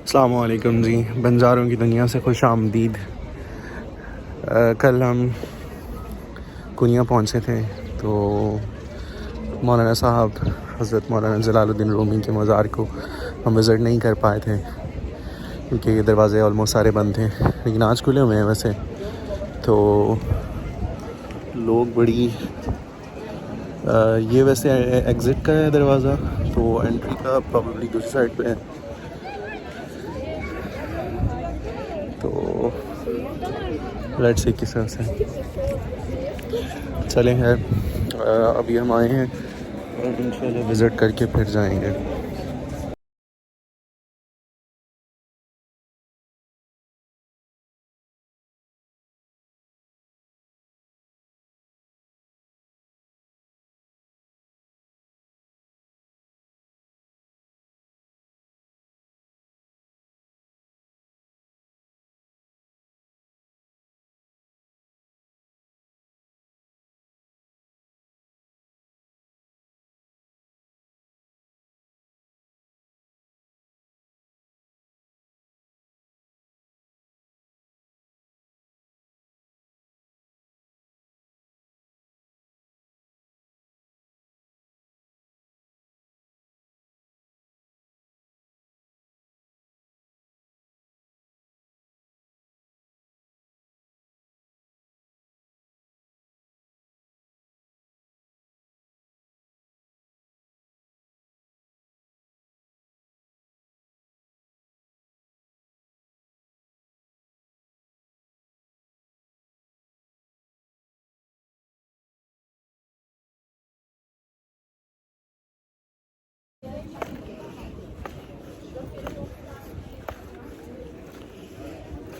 अस्सलाम वालेकुम जी, बंजारों की दुनिया से खुश आमदीद। कल हम कुनिया पहुँचे थे तो मौलाना साहब हज़रत मौलाना जलालुद्दीन रूमी के मज़ार को हम विज़िट नहीं कर पाए थे क्योंकि ये दरवाज़े ऑलमोस्ट सारे बंद थे, लेकिन आज खुले हुए हैं वैसे। तो लोग बड़ी ये वैसे एग्ज़िट का है दरवाज़ा, तो एंट्री का प्रॉब्लली दूसरी साइड पे है। तो लेट्स सी किस तरह से चले हैं। अभी हम आए हैं और इंशाल्लाह विज़िट करके फिर जाएंगे।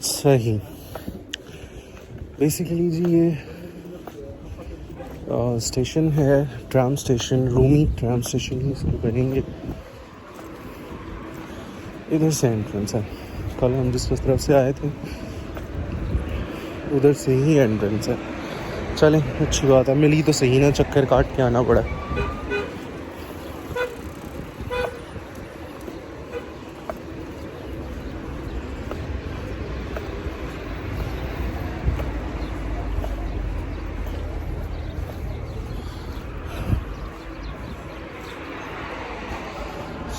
सही बेसिकली जी ये स्टेशन है, tram station, Rumi tram station ही इसको कहेंगे। इधर से एंट्रेंस है, कल हम जिस तरफ से आए थे उधर से ही एंट्रेंस है। चलें, अच्छी बात है, मिली तो सही ना, चक्कर काट के आना पड़ा।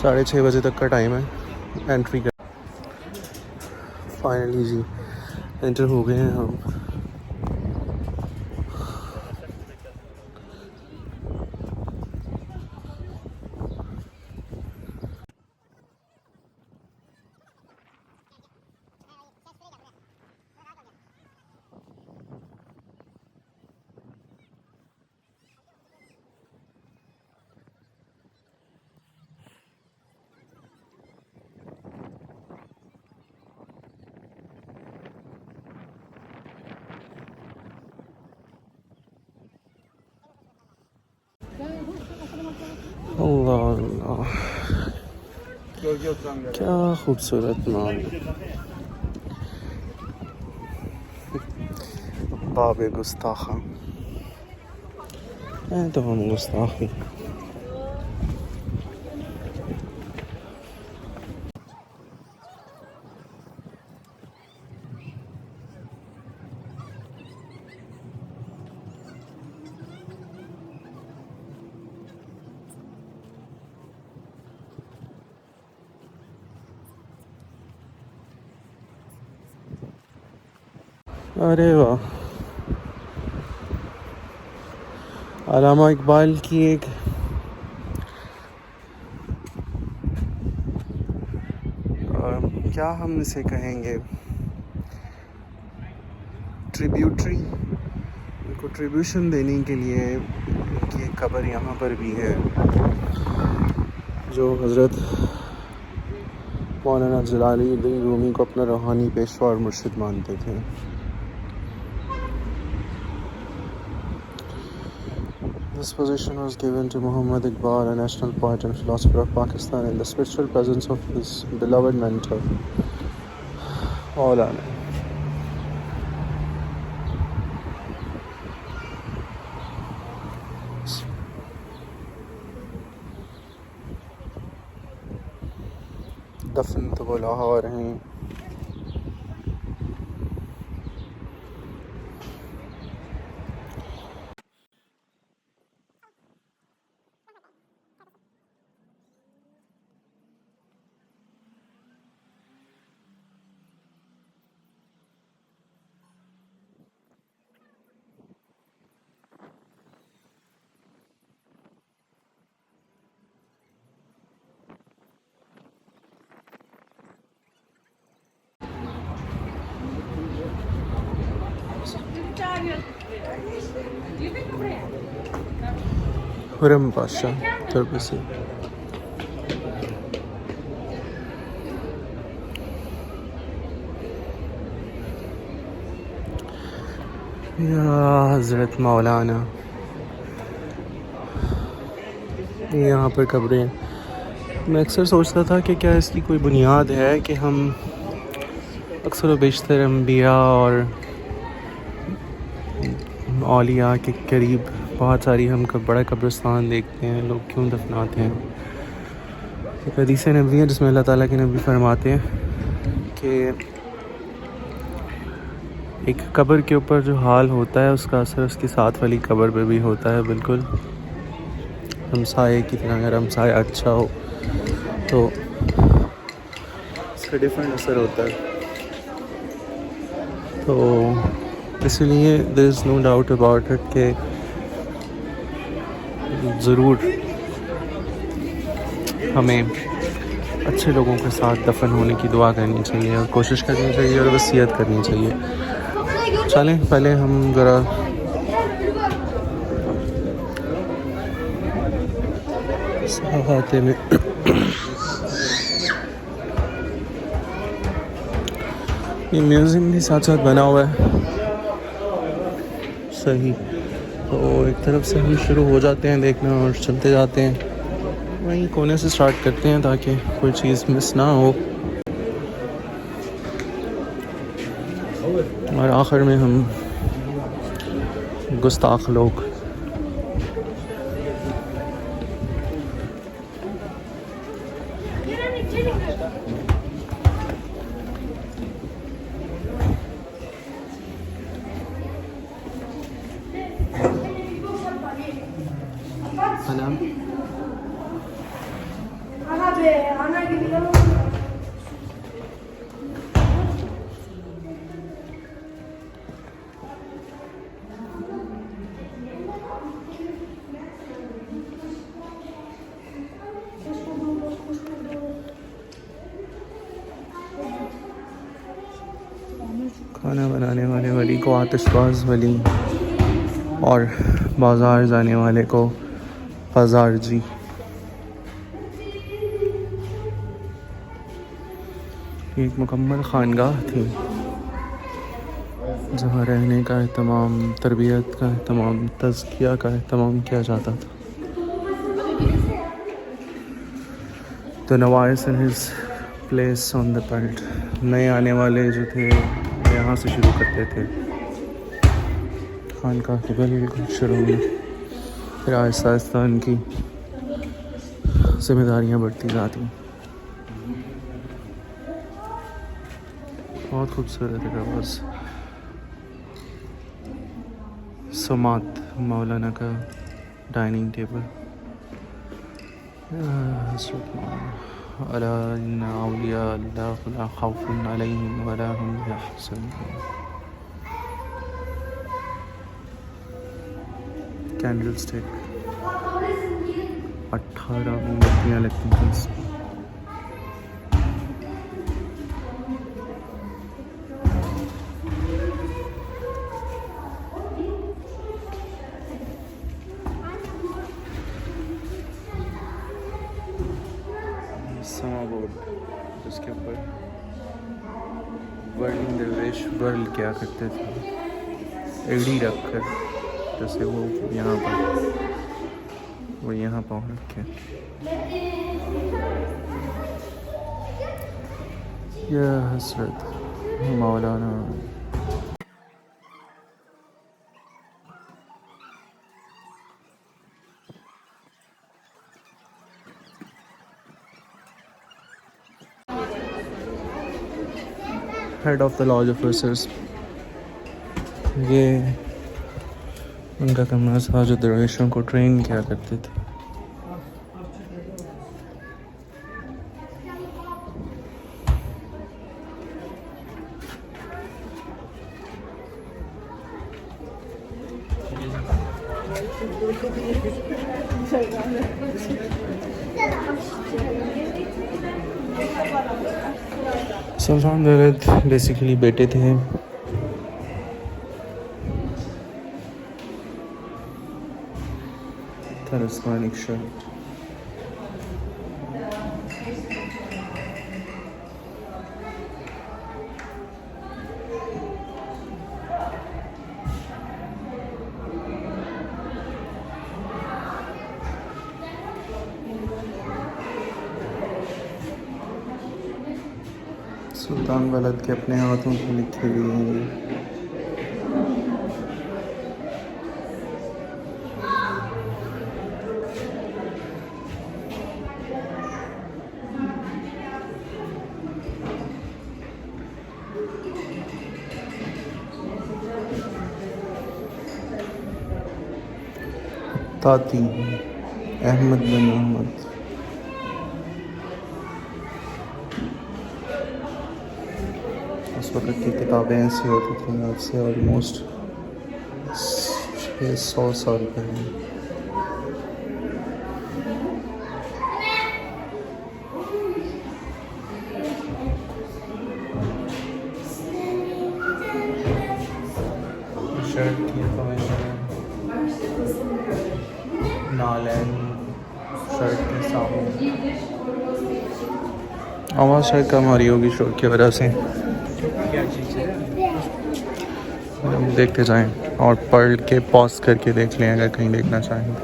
6:30 बजे तक का टाइम है एंट्री का। फाइनली जी एंटर हो गए हैं हम। अल्लाह अल्लाह, क्या खूबसूरत नाम, बाब गुस्ताखा। मैं तो हम गुस्ताख ही। अरे वाह, अल्लामा इकबाल की एक क्या हम इसे कहेंगे, ट्रिब्यूटरी, उनको ट्रिब्यूशन देने के लिए उनकी एक कब्र यहाँ पर भी है, जो हज़रत मौलाना जलालुद्दीन रूमी को अपना रूहानी पेशवा और मुर्शिद मानते थे। This position was given to Muhammad Iqbal, a national poet and philosopher of Pakistan, in the spiritual presence of his beloved mentor, Maulana. दफन तो वो लाहौर हैं। हुरम बादशाह तुर्की से। या हज़रत मौलाना, यहाँ पर कब्रें हैं। मैं अक्सर सोचता था कि क्या इसकी कोई बुनियाद है कि हम अक्सर व बेशतर अम्बिया और औलिया के करीब बहुत सारी हम बड़ा कब्रिस्तान देखते हैं, लोग क्यों दफनाते हैं। एक हदीस नबवी है जिसमें अल्लाह ताला के नबी फरमाते हैं कि एक कब्र के ऊपर जो हाल होता है उसका असर उसकी साथ वाली कब्र पे भी होता है। बिल्कुल हमसाए की तरह, अगर हमसाया अच्छा हो तो इसका डिफरेंट असर होता है। तो इसलिए there is no doubt about it कि ज़रूर हमें अच्छे लोगों के साथ दफन होने की दुआ करनी चाहिए और कोशिश करनी चाहिए और वसीयत करनी चाहिए। चलें पहले हम ज़रा खाते में ये म्यूज़ियम भी साथ साथ बना हुआ है। सही, तो एक तरफ से हम शुरू हो जाते हैं देखना और चलते जाते हैं। वहीं कोने से स्टार्ट करते हैं ताकि कोई चीज़ मिस ना हो और आखिर में हम गुस्ताख लोग खाना बनाने वाले वली को आतिशबाज वली और बाज़ार जाने वाले को बाज़ार जी। एक मुकम्मल खानगाह थी जहाँ रहने का एहतमाम, तरबियत का एहतमाम, तज़किया का एहतमाम किया जाता था। तो novice in his place on the belt, नए आने वाले जो थे यहाँ से शुरू करते थे खानकाह के बिल्कुल शुरू में, फिर आहिस्ता आहिस्ता उनकी जिम्मेदारियाँ बढ़ती जाती। बहुत खूबसूरत है बस समात मौलाना का डाइनिंग टेबल। अला इन्ना औलिया अल्लाह ला खौफुन अलैहिम वला हुम यहज़नून। कैंडल स्टिक 18 मोमबत्तियाँ लगती हैं इसमें। समा बोर्ड जिसके ऊपर वर्ल्ड दरवेश वर्ल्ड क्या करते थे, एड़ी रख कर, जैसे वो यहाँ पर रखे। यह Hasrat Maulana. Head of the lodge officers. ये उनका कमरा था जो दरवेशों को ट्रेन किया करते थे। सुल्तान वलीद बेसिकली बेटे थे तलस्मानिक शर्ट। सुल्तान वलीद के अपने हाथों से लिखे हुए हैं। ताती अहमद बिन अहमद। उस वक्त की किताबें ऐसी होती थी आज से ऑलमोस्ट 600 साल पहले। शर्ट की नालैन शर्ट के सामने आवाज़ शायद कम आ रही होगी शोर की वजह से। हम देखते जाएं और पढ़ के पॉज करके देख लें अगर कहीं देखना चाहें।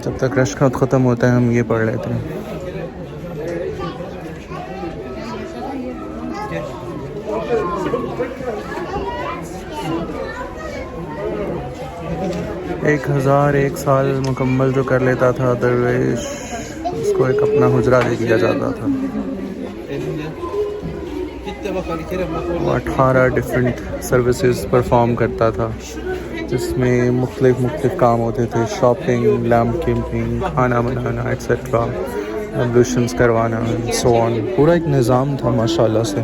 जब तक रश खत ख़त्म होता है हम ये पढ़ लेते हैं। एक 1001 साल मुकम्मल जो कर लेता था दरवेश, उसको एक अपना हुजरा दे दिया जाता था। वो 18 डिफरेंट सर्विसेज परफॉर्म करता था जिसमें मुख्तलिफ काम होते थे। शॉपिंग, लैम्प कीपिंग, खाना बनाना एक्सेट्रा, एब्लूशंस करवाना, सो ऑन। पूरा एक निज़ाम था माशाल्लाह से।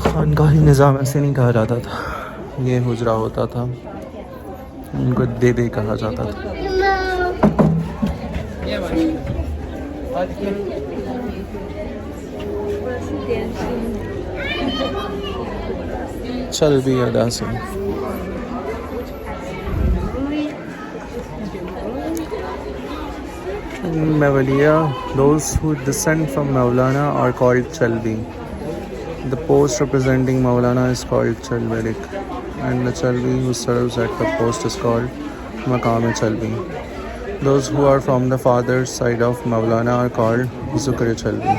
खानकाही निज़ाम ऐसे नहीं कहा जाता था, ये हुजरा होता था, उनको दे कहा जाता था। चल भी अदा से Mawliya, those who descend from Maulana are called Chalbi. The post representing Maulana is called Chalbelik, and the Chalbi who serves at the post is called Maqam-e-Chalbi. Those who are from the father's side of Maulana are called Zukr-e-Chalbi,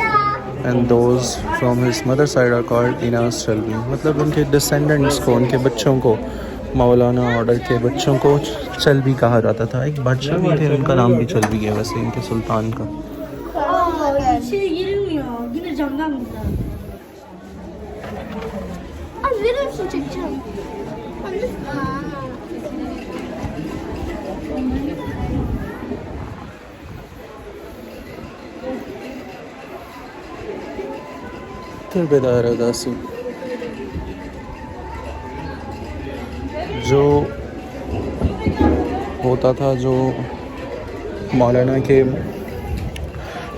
and those from his mother's side are called Inas Chalbi. मतलब उनके descendants को, उनके बच्चों को, मौलाना order के बच्चों को चलबी कहा जाता था। एक बादशाह भी थे, उनका नाम भी चलबी है वैसे, इनके सुल्तान का। तुर्बेदार उदासी जो होता था, जो मौलाना के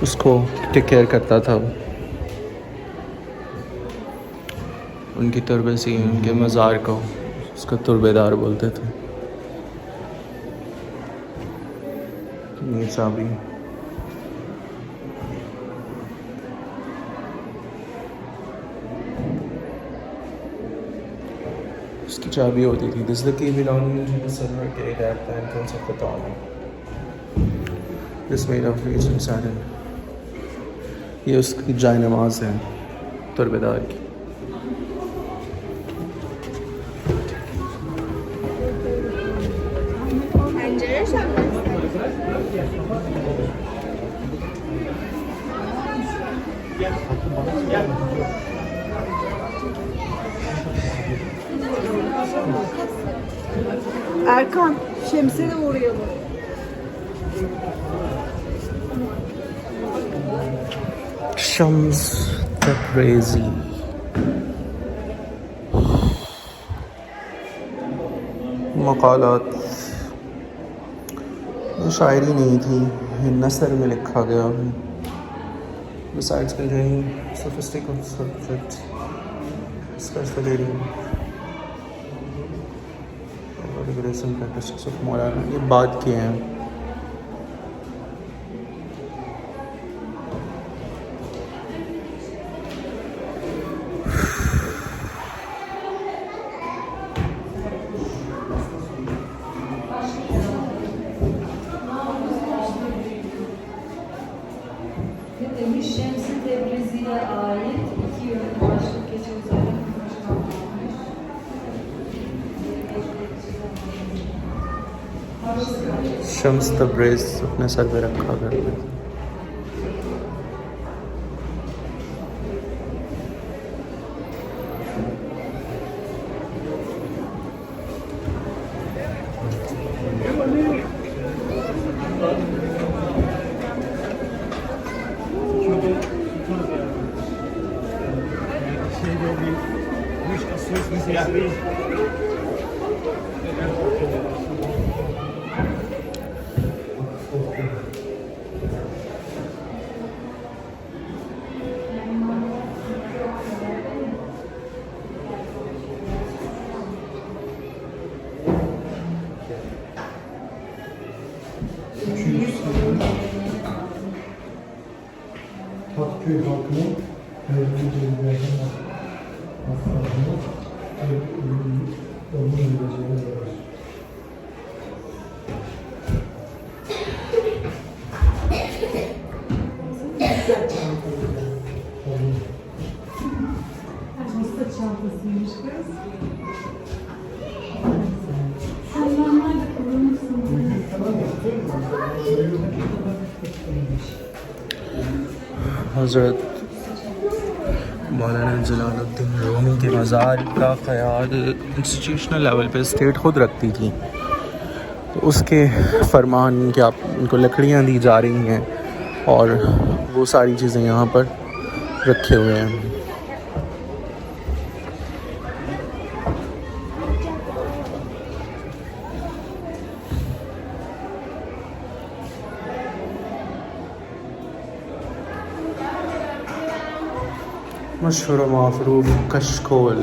उसको टेक केयर करता था, उनकी तुर्बेसी, उनके मज़ार को उसका तुर्बेदार बोलते थे। ये चाबी उसकी चाबी होती थी। This the key belonging to the silver gate at the entrance of the town. This made of reach and sadden. ये उसकी जाय नमाज है तुर्बेदार की। Erkan, Şems'e de uğrayalım. Shams Tabrizi. मकालात शायरी नहीं थी, नसर में लिखा गया है. Besides containing sophisticated subjects, especially recent characteristics of Maulana. ये बात किए हैं. Demiş Şems-i Tebrizi'ye ait iki yönlü başlık geçen üzerine konuşmalarmış. Shams Tabrez अपने सर पे रखा गया है. Tatköy halkının devletçilerden haklarını onun geleceğine dair. Mısır çantasıymış kız. Hayvanlar da kullanırsın. हज़रत मौलाना जलालुद्दीन रूमी के मज़ार का ख़याल इंस्टीट्यूशनल लेवल पे स्टेट खुद रखती थी, तो उसके फरमान कि आप इनको लकड़ियाँ दी जा रही हैं और वो सारी चीज़ें यहाँ पर रखे हुए हैं. मशहूर माफरूफ कशकोल.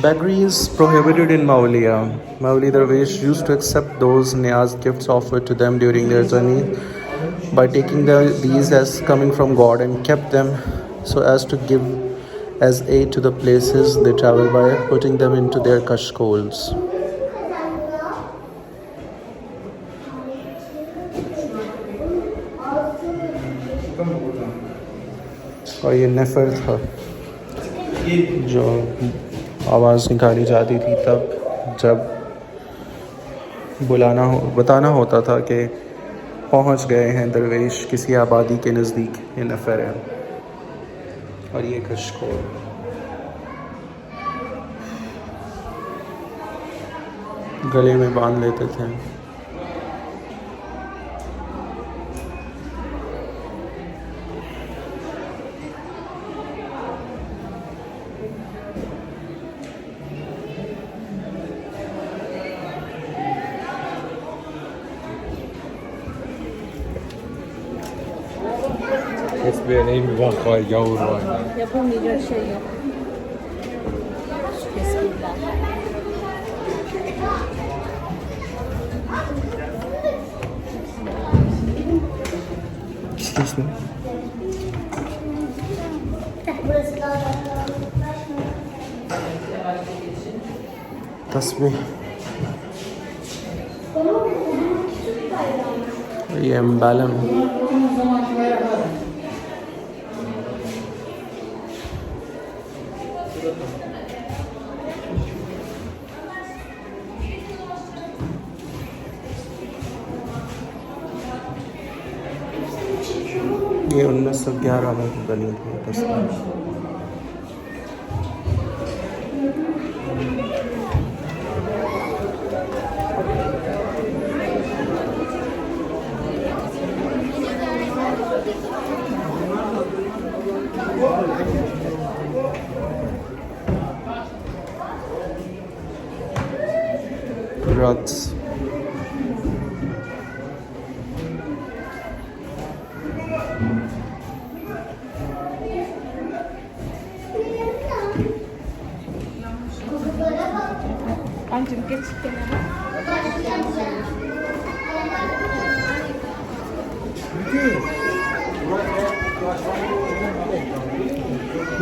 Beggary is prohibited in Mauliya. Mauli Darwish used to accept those niyaz gifts offered to them during their journey by taking these as coming from God and kept them so as to give as aid to the places they travel by putting them into their kashkols. और ये नफ़र था जो आवाज़ निकाली जाती थी तब जब बताना होता था कि पहुंच गए हैं दरवेश किसी आबादी के नज़दीक. ये नफ़र है और ये कशकोल. गले में बांध लेते थे. Besbelleyi mi var yavru var. Yapamayacak şey yok. Bismillah. Excuse me. तस्बीह. ये एम्बलम. ये 1911 में बनी थी तस्वीर। Rugs. Ancım geç kenara.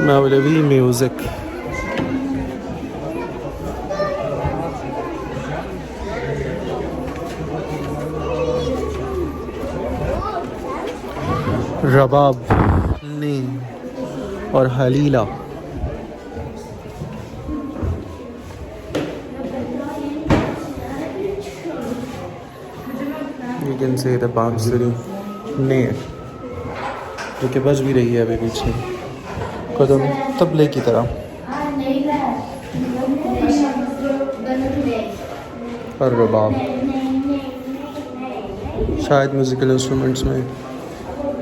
Mevlevi music. रबाब ने और हलीला। You can say the बांसुरी ने जो कि बज भी रही है अभी पीछे कदम तबले की तरह। और रबाब शायद म्यूज़िकल इंस्ट्रूमेंट्स में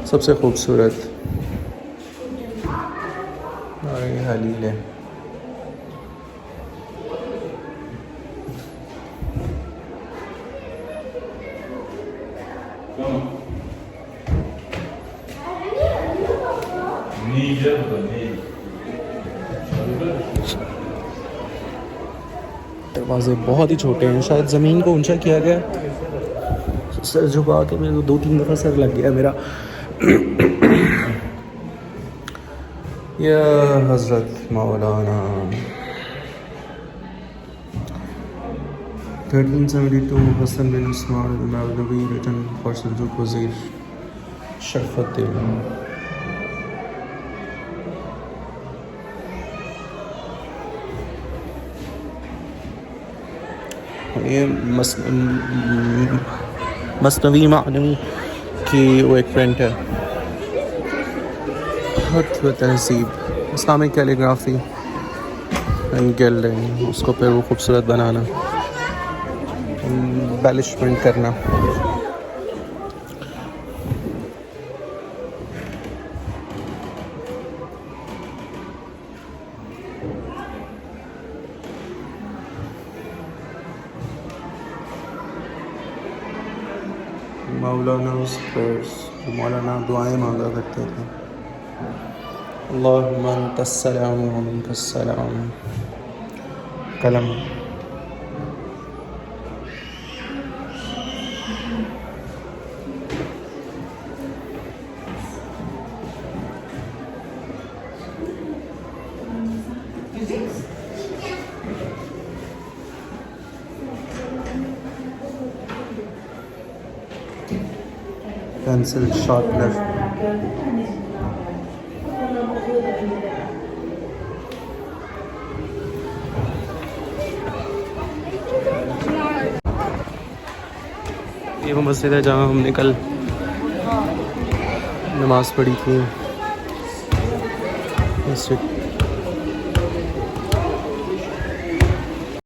सबसे खूबसूरत। और ये हलील है। दरवाजे बहुत ही छोटे हैं, शायद ज़मीन को ऊंचा किया गया। सर झुका के मेरे को 2-3 दफ़ा सर लग गया मेरा। या हज़रत मौलाना 1372 हसन बिन Usman al-Mawlavi written for Seljuk Wazir Sharafuddin। ये मसनवी मानवी की वो एक प्रिंट है। बहुत तहजीब इस्लामिक कैलीग्राफी एंड गिल्डिंग, उसको फिर वो खूबसूरत बनाना, एम्बेलिशमेंट करना। मौलाना मौलाना दुआएं मांगा करते थे। अल्लाहुम्मा अंतस्सलाम व मिनकस्सलाम। कलम पेंसिल शार्पनर। ये वो मस्जिद है जहाँ हमने कल नमाज़ पढ़ी थी। मस्जिद